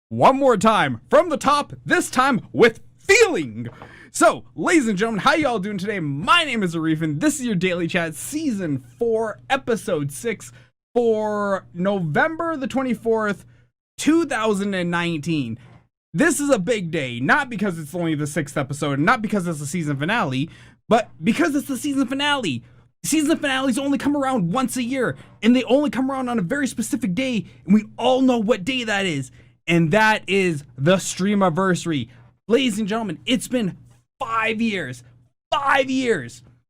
one more time from the top, this time with feeling. So, ladies and gentlemen, how y'all doing today? My name is Arif, and this is your Daily Chat Season 4, Episode 6 for November the 24th, 2019. This is a big day, not because it's only the 6th episode, and not because it's the season finale, but because it's the season finale. Season finales only come around once a year, and they only come around on a very specific day, and we all know what day that is, and that is the streamaversary. Ladies and gentlemen, it's been 5 years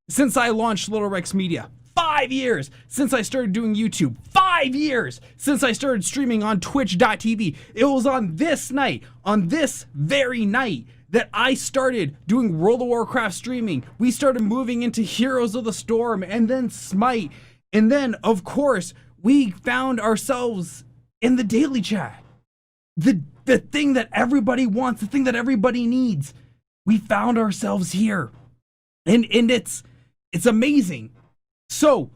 since I launched Little Rex Media. 5 years since I started doing YouTube. 5 years since I started streaming on twitch.tv. It was on this night, on this very night, that I started doing World of Warcraft streaming. We started moving into Heroes of the Storm and then Smite. And then, of course, we found ourselves in the Daily Chat. The thing that everybody wants, the thing that everybody needs. We found ourselves here. And it's amazing. So,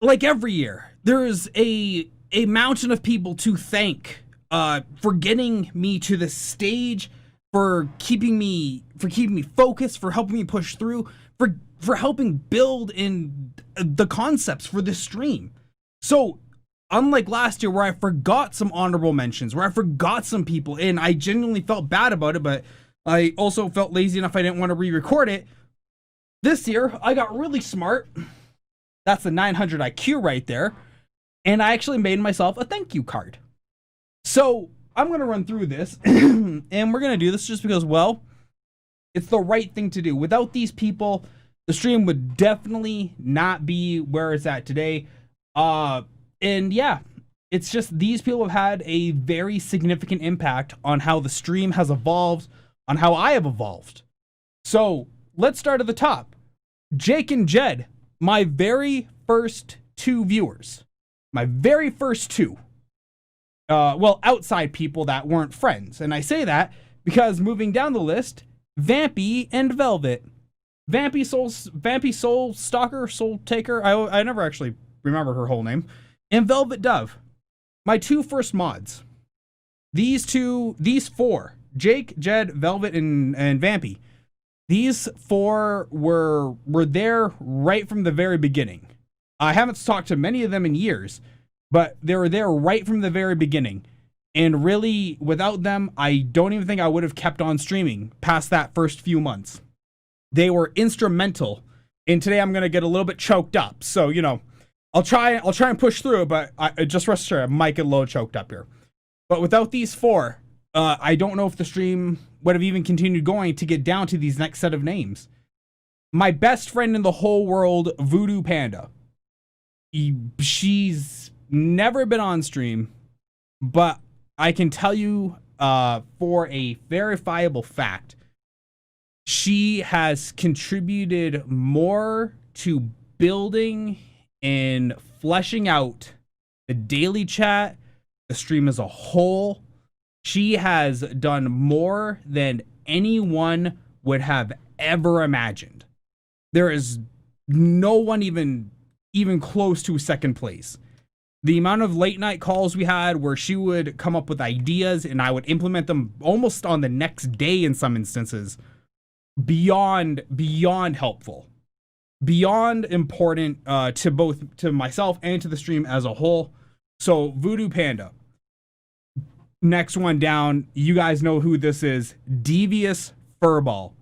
like every year, there is a mountain of people to thank for getting me to this stage, for keeping me focused, for helping me push through, for helping build in the concepts for this stream. So, unlike last year where I forgot some honorable mentions, where I forgot some people, and I genuinely felt bad about it, but I also felt lazy enough I didn't want to re-record it. This year, I got really smart. That's the 900 IQ right there. And I actually made myself a thank you card. So I'm going to run through this and we're going to do this just because, well, it's the right thing to do. Without these people, the stream would definitely not be where it's at today. And yeah, it's just these people have had a very significant impact on how the stream has evolved, on how I have evolved. So let's start at the top. Jake and Jed, my very first two viewers. My very first two. Well, outside people that weren't friends. And I say that because moving down the list, Vampy and Velvet. Vampy Soul Stalker, Soul Taker. I never actually remember her whole name. And Velvet Dove. My two first mods. These four. Jake, Jed, Velvet, and Vampy. These four were there right from the very beginning. I haven't talked to many of them in years, but they were there right from the very beginning. And really, without them, I don't even think I would have kept on streaming past that first few months. They were instrumental. And today I'm going to get a little bit choked up. So, you know, I'll try and push through, but I just rest assured I might get a little choked up here. But without these four, I don't know if the stream would have even continued going to get down to these next set of names. My best friend in the whole world, Voodoo Panda. She's never been on stream, but I can tell you for a verifiable fact, she has contributed more to building and fleshing out the Daily Chat, the stream as a whole. She has done more than anyone would have ever imagined. There is no one even close to second place. The amount of late night calls we had where she would come up with ideas and I would implement them almost on the next day in some instances, beyond helpful, beyond important to myself and to the stream as a whole. So Voodoo Panda. Next one down, you guys know who this is. Devious Furball,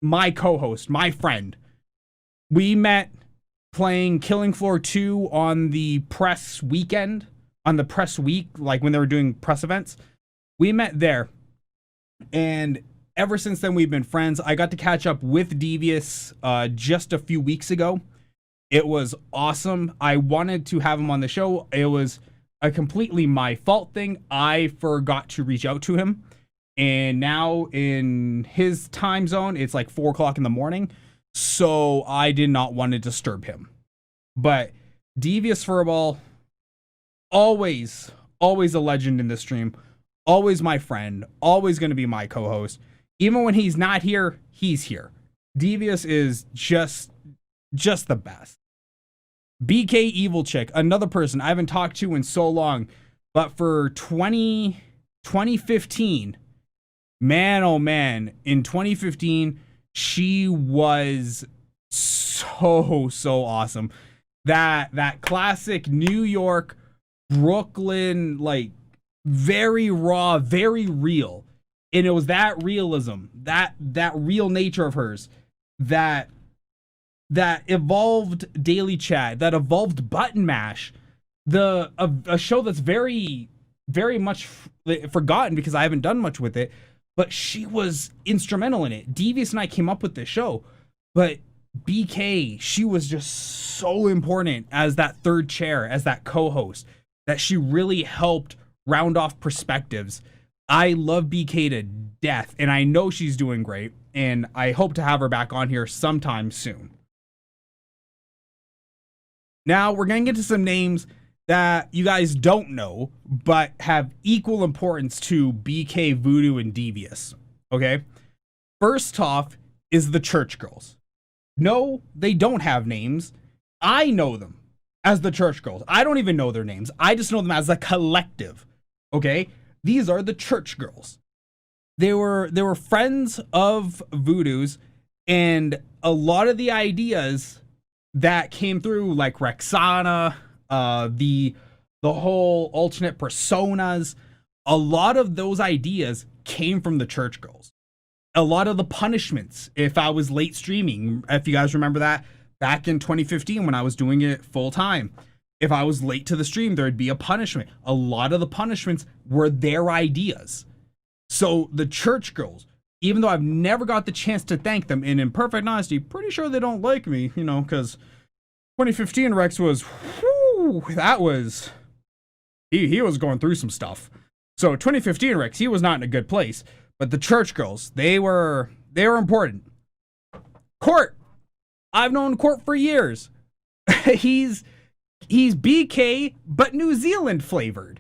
my co-host, my friend. We met playing Killing Floor 2 on the press weekend, on the press week, like when they were doing press events. We met there, and ever since then we've been friends. I got to catch up with Devious just a few weeks ago. It was awesome. I wanted to have him on the show. It was a completely my fault thing. I forgot to reach out to him, and now in his time zone it's like 4 o'clock in the morning, so I did not want to disturb him. But Devious Furball, always a legend in this stream, always my friend, always going to be my co-host. Even when he's not here, he's here. Devious is just the best. BK Evil Chick, another person I haven't talked to in so long, but for 20 2015, man, oh man, in 2015, she was so awesome. That classic New York, Brooklyn, like very raw, very real. And it was that realism, that real nature of hers that evolved Daily Chat, that evolved Button Mash, a show that's very much forgotten because I haven't done much with it, but she was instrumental in it. Devious and I came up with this show, but BK, she was just so important as that third chair, as that co-host, that she really helped round off perspectives. I love BK to death, and I know she's doing great, and I hope to have her back on here sometime soon. Now, we're going to get to some names that you guys don't know, but have equal importance to BK, Voodoo, and Devious, okay? First off is the Church Girls. No, they don't have names. I know them as the Church Girls. I don't even know their names. I just know them as a collective, okay? These are the Church Girls. They were friends of Voodoo's, and a lot of the ideas that came through, like Rexana, the whole alternate personas, a lot of those ideas came from the Church Girls. A lot of the punishments, if I was late streaming, if you guys remember that back in 2015 when I was doing it full time, if I was late to the stream, there'd be a punishment. A lot of the punishments were their ideas. So the Church Girls, even though I've never got the chance to thank them, and in perfect honesty, pretty sure they don't like me, you know, because 2015 Rex was, whew, that was, he was going through some stuff. So 2015 Rex, he was not in a good place. But the Church Girls, they were important. Court, I've known Court for years. he's BK, but New Zealand flavored.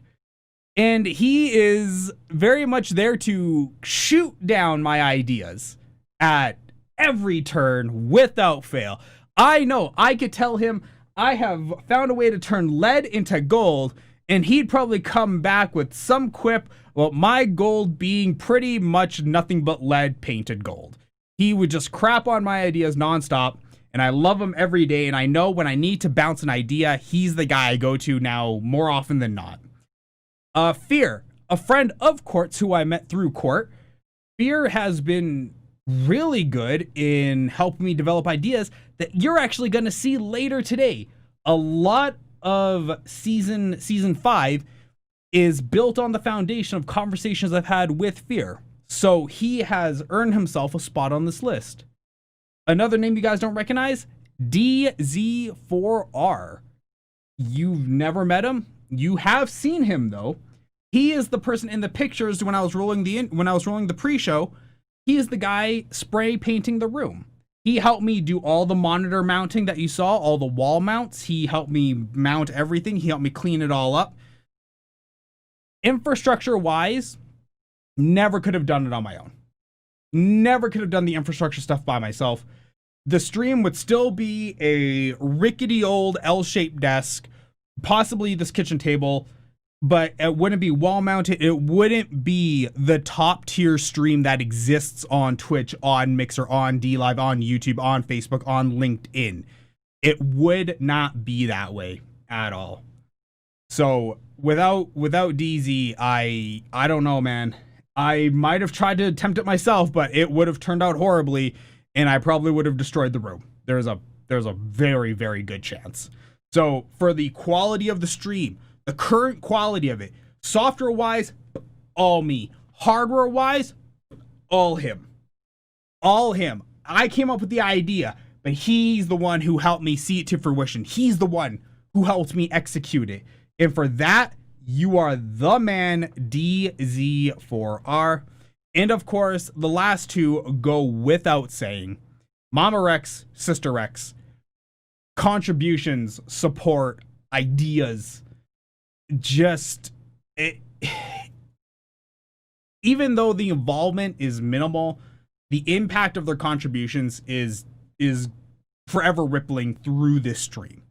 And he is very much there to shoot down my ideas at every turn without fail. I know I could tell him I have found a way to turn lead into gold, and he'd probably come back with some quip about my gold being pretty much nothing but lead painted gold. He would just crap on my ideas nonstop, and I love him every day, and I know when I need to bounce an idea, he's the guy I go to now more often than not. Fear, a friend of Court's who I met through Court. Fear has been really good in helping me develop ideas that you're actually going to see later today. A lot of season 5 is built on the foundation of conversations I've had with Fear. So he has earned himself a spot on this list. Another name you guys don't recognize, DZ4R. You've never met him. You have seen him though. He is the person in the pictures when I was rolling the pre-show. He is the guy spray painting the room. He helped me do all the monitor mounting that you saw, all the wall mounts. He helped me mount everything. He helped me clean it all up. Infrastructure wise, never could have done it on my own. Never could have done the infrastructure stuff by myself. The stream would still be a rickety old L-shaped desk, possibly this kitchen table, but it wouldn't be wall mounted. It wouldn't be the top tier stream that exists on Twitch, on Mixer, on DLive, on YouTube, on Facebook, on LinkedIn. It would not be that way at all. So without DZ, I don't know, man. I might have tried to attempt it myself, but it would have turned out horribly, and I probably would have destroyed the room. There's a very, very good chance. So for the quality of the stream, the current quality of it, software-wise, all me. Hardware-wise, all him. All him. I came up with the idea, but he's the one who helped me see it to fruition. He's the one who helped me execute it. And for that, you are the man, DZ4R. And of course, the last two go without saying. Mama Rex, Sister Rex. Contributions, support, ideas. Just even though the involvement is minimal, the impact of their contributions is forever rippling through this stream.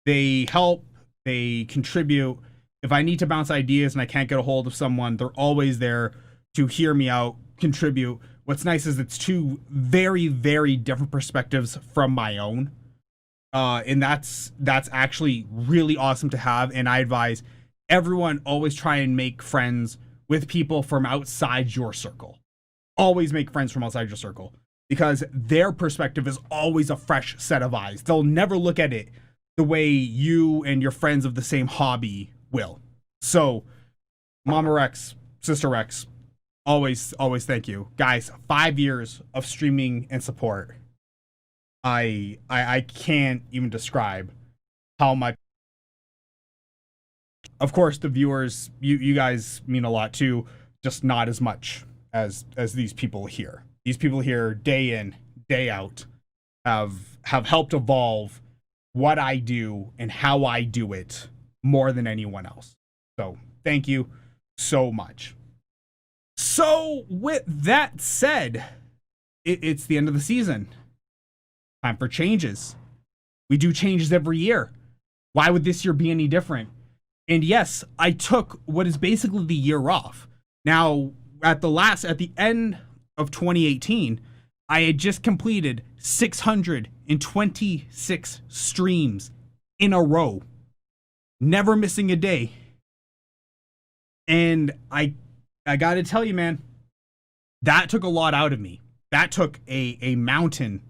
They help, they contribute, If I need to bounce ideas and I can't get a hold of someone, they're always there to hear me out, contribute. What's nice is it's two very, very different perspectives from my own. And that's actually really awesome to have. And I advise everyone always try and make friends with people from outside your circle. Always make friends from outside your circle, because their perspective is always a fresh set of eyes. They'll never look at it the way you and your friends of the same hobby will. So, Mama Rex, Sister Rex, always thank you. Guys, 5 years of streaming and support. I can't even describe how much. Of course, the viewers, you guys mean a lot too, just not as much as these people here. These people here, day in, day out, have helped evolve what I do and how I do it more than anyone else. So thank you so much. So with that said, it's the end of the season. Time for changes. We do changes every year. Why would this year be any different? And yes, I took what is basically the year off. Now, at the end of 2018, I had just completed 626 streams in a row, never missing a day. And I got to tell you, man, that took a lot out of me. That took a mountain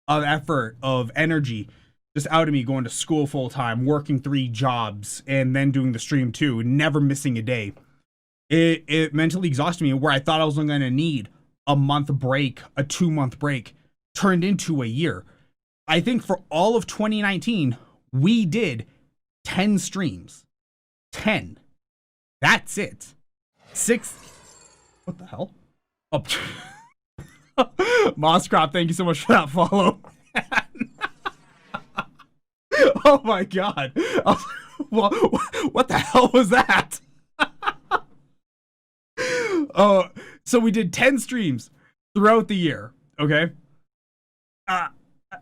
of effort, of energy, just out of me, going to school full time, working 3 jobs, and then doing the stream too, never missing a day. It mentally exhausted me, where I thought I was only going to need a month break, a 2-month break, turned into a year. I think for all of 2019, we did 10 streams. 10. That's it. 6. What the hell? Oh. Mosscrop, thank you so much for that follow. Oh my god. What the hell was that? So we did 10 streams throughout the year, okay?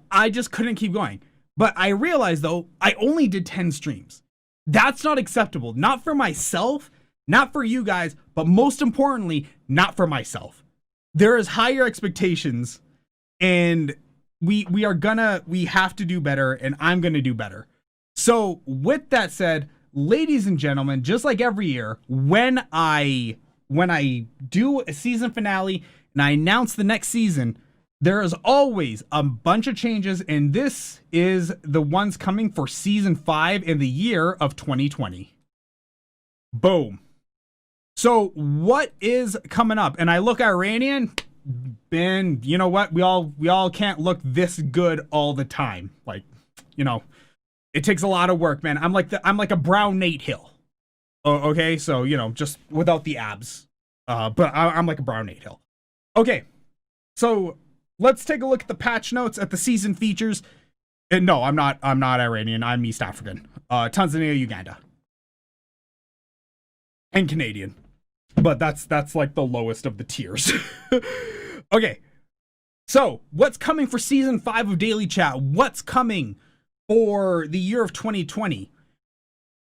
I just couldn't keep going. But I realized, though, I only did 10 streams. That's not acceptable. Not for myself, not for you guys, but most importantly, not for myself. There is higher expectations, and we have to do better, and I'm gonna do better. So with that said, ladies and gentlemen, just like every year, when I do a season finale and I announce the next season, there is always a bunch of changes, and this is the ones coming for season 5 in the year of 2020. Boom. So what is coming up? And I look Iranian, and you know what? We all can't look this good all the time. Like, you know, it takes a lot of work, man. I'm like a brown Nate Hill. Okay, so you know, just without the abs. But I'm like a brown Nate Hill. Okay, so let's take a look at the patch notes, at the season features. And no, I'm not Iranian. I'm East African. Tanzania, Uganda, and Canadian. But that's like the lowest of the tiers. Okay, so what's coming for season 5 of Daily Chat? What's coming for the year of 2020?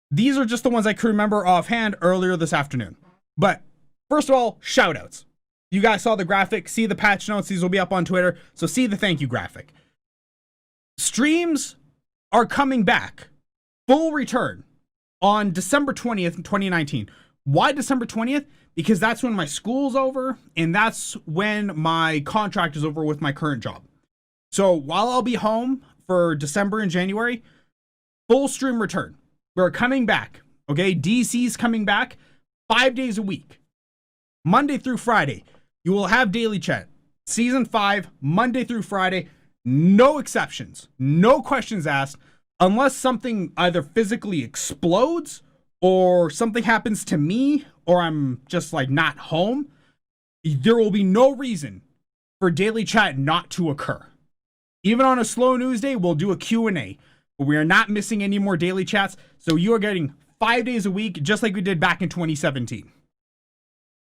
These are just the ones I could remember offhand earlier this afternoon. But first of all, shout outs. You guys saw the graphic, see the patch notes. These will be up on Twitter, so see the thank you graphic. Streams are coming back, full return, on December 20th, 2019. Why December 20th? Because that's when my school's over, and that's when my contract is over with my current job. So while I'll be home for December and January, full stream return. We're coming back, okay? DC's coming back 5 days a week. Monday through Friday, you will have Daily Chat. Season 5, Monday through Friday, no exceptions, no questions asked, unless something either physically explodes or something happens to me, or I'm just like not home. There will be no reason for Daily Chat not to occur. Even on a slow news day, we'll do a Q&A, but we are not missing any more Daily Chats, so you are getting 5 days a week, just like we did back in 2017.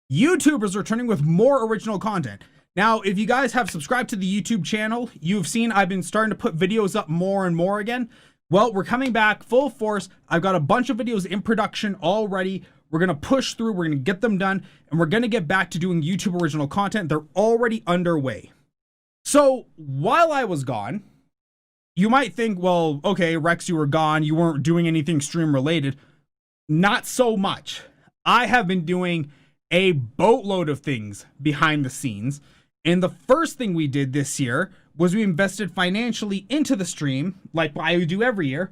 YouTubers returning with more original content. Now, if you guys have subscribed to the YouTube channel, you've seen I've been starting to put videos up more and more again. Well, we're coming back full force. I've got a bunch of videos in production already. We're going to push through. We're going to get them done. And we're going to get back to doing YouTube original content. They're already underway. So while I was gone, you might think, well, okay, Rex, you were gone. You weren't doing anything stream related. Not so much. I have been doing a boatload of things behind the scenes. And the first thing we did this year was we invested financially into the stream, like I do every year,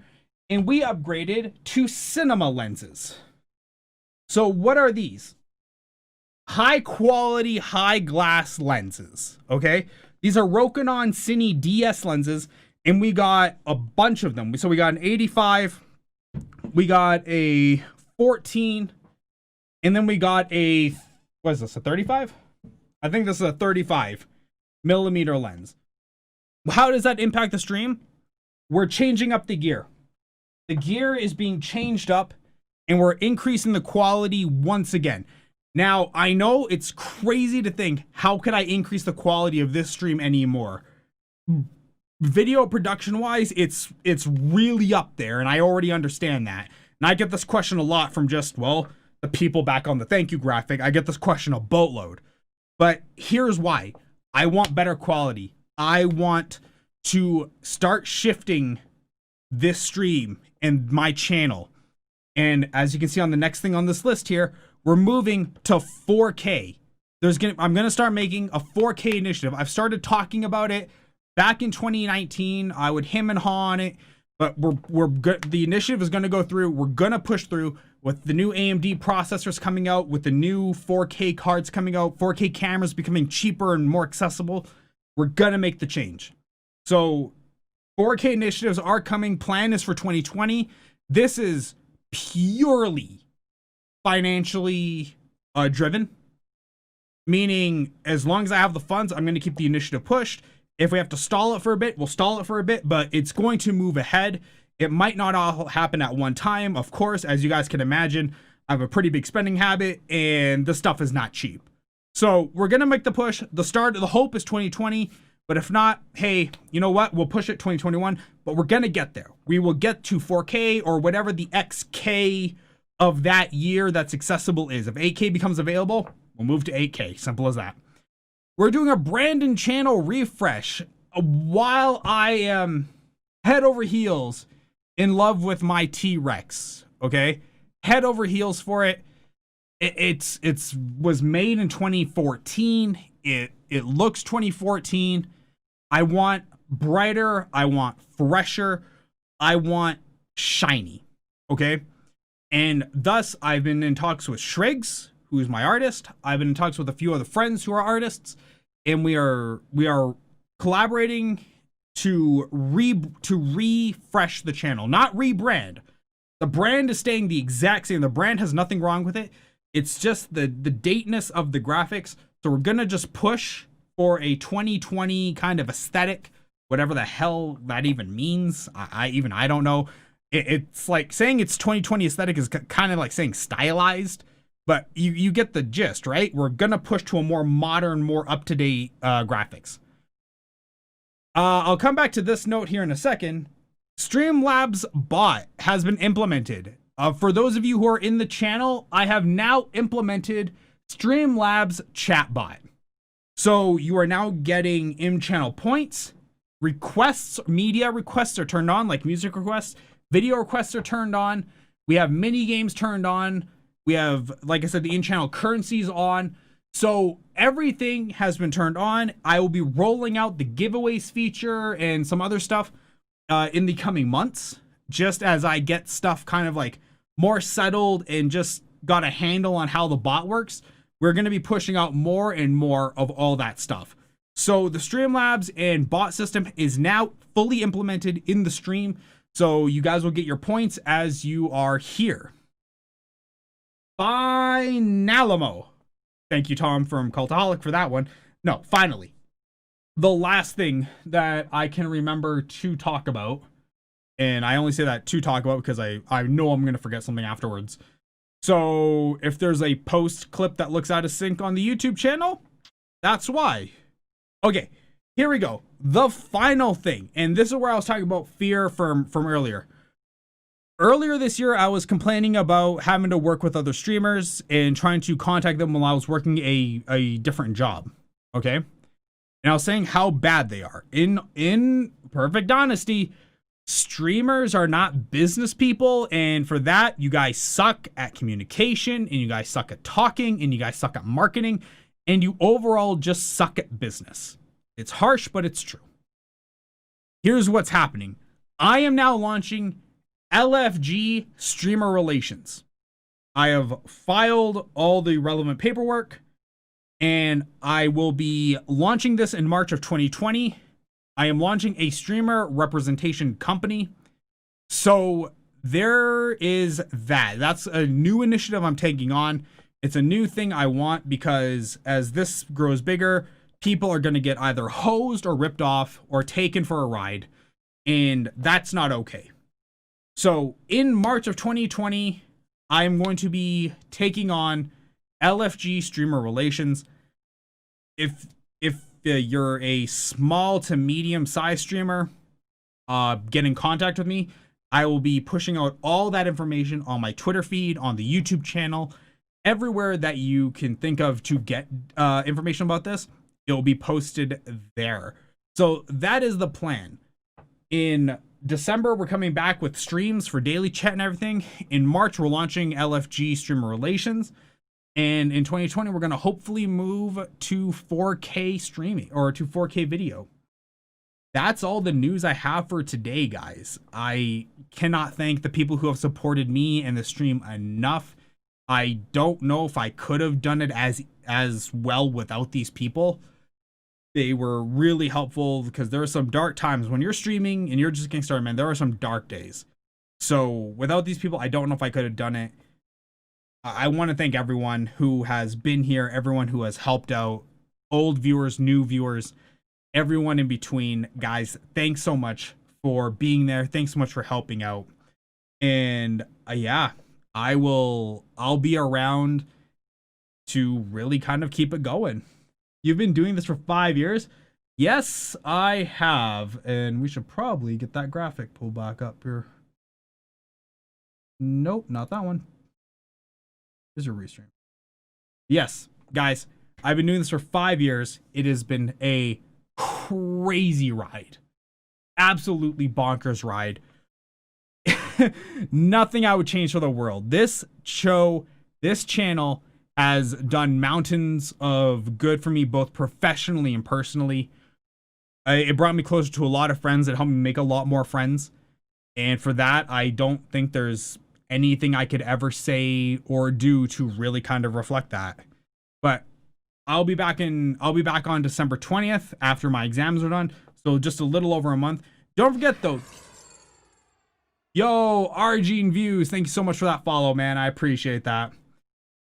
and we upgraded to cinema lenses. So what are these? High quality, high glass lenses, okay? These are Rokinon Cine DS lenses, and we got a bunch of them. So we got an 85, we got a 14, and then we got a, what is this, a 35? I think this is a 35 millimeter lens. How does that impact the stream? We're changing up the gear. The gear is being changed up, and we're increasing the quality once again. Now, I know it's crazy to think, how could I increase the quality of this stream anymore? Video production wise, it's really up there, and I already understand that. And I get this question a lot from just, well, the people back on the thank you graphic. I get this question a boatload. But here's why. I want better quality. I want to start shifting this stream and my channel. And as you can see on the next thing on this list here, we're moving to 4K. I'm gonna start making a 4K initiative. I've started talking about it back in 2019. I would hem and haw on it, but we're good. The initiative is gonna go through. We're gonna push through with the new AMD processors coming out, with the new 4K cards coming out, 4K cameras becoming cheaper and more accessible. We're gonna make the change. So 4K initiatives are coming. Plan is for 2020. This is purely financially driven, meaning as long as I have the funds, I'm going to keep the initiative pushed. If we have to stall it for a bit, we'll stall it for a bit, but it's going to move ahead. It might not all happen at one time. Of course, as you guys can imagine, I have a pretty big spending habit, and this stuff is not cheap. So we're going to make the push. The hope is 2020, but if not, hey, you know what? We'll push it 2021, but we're going to get there. We will get to 4K or whatever the XK of that year that's accessible is. If 8K becomes available, we'll move to 8K. Simple as that. We're doing a brand and channel refresh while I am head over heels in love with my T-Rex, okay? Head over heels for it. It's was made in 2014. It looks 2014. I want brighter. I want fresher. I want shiny. Okay. And thus, I've been in talks with Shriggs, who is my artist. I've been in talks with a few other friends who are artists, and we are collaborating to refresh the channel, not rebrand. The brand is staying the exact same. The brand has nothing wrong with it. It's just the dateness of the graphics. So we're gonna just push for a 2020 kind of aesthetic, whatever the hell that even means. I don't know. It's like saying it's 2020 aesthetic is kind of like saying stylized, but you get the gist, right? We're gonna push to a more modern, more up-to-date graphics. I'll come back to this note here in a second. Streamlabs bot has been implemented. For those of you who are in the channel, I have now implemented Streamlabs chatbot. So you are now getting in-channel points, requests, media requests are turned on, like music requests, video requests are turned on. We have mini games turned on. We have, like I said, the in-channel currencies on. So everything has been turned on. I will be rolling out the giveaways feature and some other stuff in the coming months, just as I get stuff kind of like more settled and just got a handle on how the bot works. We're going to be pushing out more and more of all that stuff. So the Streamlabs and bot system is now fully implemented in the stream. So you guys will get your points as you are here. Finalamo. Thank you, Tom, from Cultaholic, for that one. No, finally. The last thing that I can remember to talk about, and I only say that to talk about because I know I'm going to forget something afterwards. So if there's a post clip that looks out of sync on the YouTube channel, that's why. Okay, here we go. the final thing, and this is where I was talking about fear from earlier. Earlier this year, I was complaining about having to work with other streamers and trying to contact them while I was working a different job. Okay? And I was saying how bad they are. In perfect honesty, streamers are not business people, and for that, you guys suck at communication, and you guys suck at talking, and you guys suck at marketing, and you overall just suck at business. It's harsh, but it's true. Here's what's happening. I am now launching LFG Streamer Relations. I have filed all the relevant paperwork, and I will be launching this in March of 2020. I am launching a streamer representation company. So there is that. That's a new initiative I'm taking on. It's a new thing I want because as this grows bigger, people are going to get either hosed or ripped off or taken for a ride. And that's not okay. So in March of 2020, I'm going to be taking on LFG Streamer Relations. If you're a small to medium size streamer, get in contact with me. I will be pushing out all that information on my Twitter feed, on the YouTube channel, everywhere that you can think of to get information about this. It will be posted there. So that is the plan. In December, we're coming back with streams for daily chat and everything. In March, we're launching LFG Streamer Relations. And in 2020, we're going to hopefully move to 4K streaming or to 4K video. That's all the news I have for today, guys. I cannot thank the people who have supported me and the stream enough. I don't know if I could have done it as well without these people. They were really helpful because there are some dark times when you're streaming and you're just getting started, man. There are some dark days. So without these people, I don't know if I could have done it. I want to thank everyone who has been here, everyone who has helped out, old viewers, new viewers, everyone in between. Guys, thanks so much for being there. Thanks so much for helping out. And yeah, I'll be around to really kind of keep it going. You've been doing this for 5 years? Yes, I have. And we should probably get that graphic pulled back up here. Nope, not that one. There's a restream. Yes, guys, I've been doing this for 5 years. It has been a crazy ride. Absolutely bonkers ride. Nothing I would change for the world. This show, this channel has done mountains of good for me, both professionally and personally. It brought me closer to a lot of friends. It helped me make a lot more friends. And for that, I don't think there's anything I could ever say or do to really kind of reflect that. But I'll be back on December 20th after my exams are done. So just a little over a month. Don't forget though. Yo, RG and Views, thank you so much for that follow, man. I appreciate that.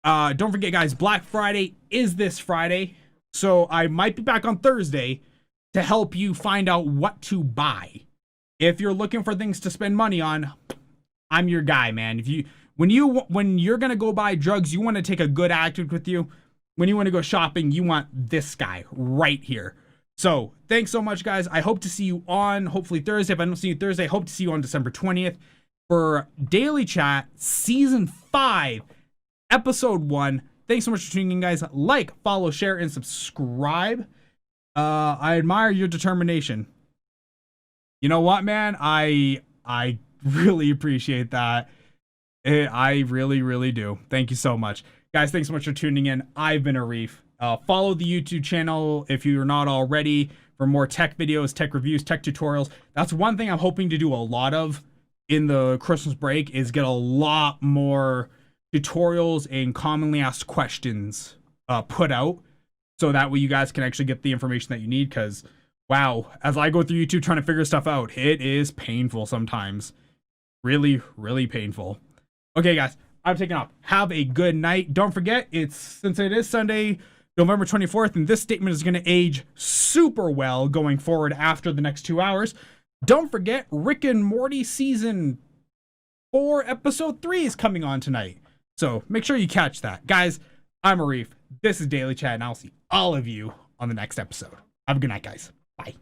Don't forget, guys, Black Friday is this Friday. So I might be back on Thursday to help you find out what to buy. If you're looking for things to spend money on, I'm your guy, man. When you're gonna go buy drugs, you want to take a good actor with you. When you want to go shopping, you want this guy right here. So thanks so much, guys. I hope to see you on hopefully Thursday. If I don't see you Thursday, I hope to see you on December 20th for Daily Chat Season 5, Episode 1. Thanks so much for tuning in, guys. Like, follow, share, and subscribe. I admire your determination. You know what, man? I really appreciate that. I really, really do. Thank you so much. Guys, thanks so much for tuning in. I've been Arif. Follow the YouTube channel if you're not already for more tech videos, tech reviews, tech tutorials. That's one thing I'm hoping to do a lot of in the Christmas break is get a lot more tutorials and commonly asked questions put out. So that way you guys can actually get the information that you need, because wow, as I go through YouTube trying to figure stuff out, it is painful sometimes. Really, really painful. Okay, guys, I'm taking off. Have a good night. Don't forget, since it is Sunday, November 24th, and this statement is going to age super well going forward after the next 2 hours. Don't forget, Rick and Morty Season 4, Episode 3 is coming on tonight. So make sure you catch that. Guys, I'm Arif. This is Daily Chat, and I'll see all of you on the next episode. Have a good night, guys. Bye.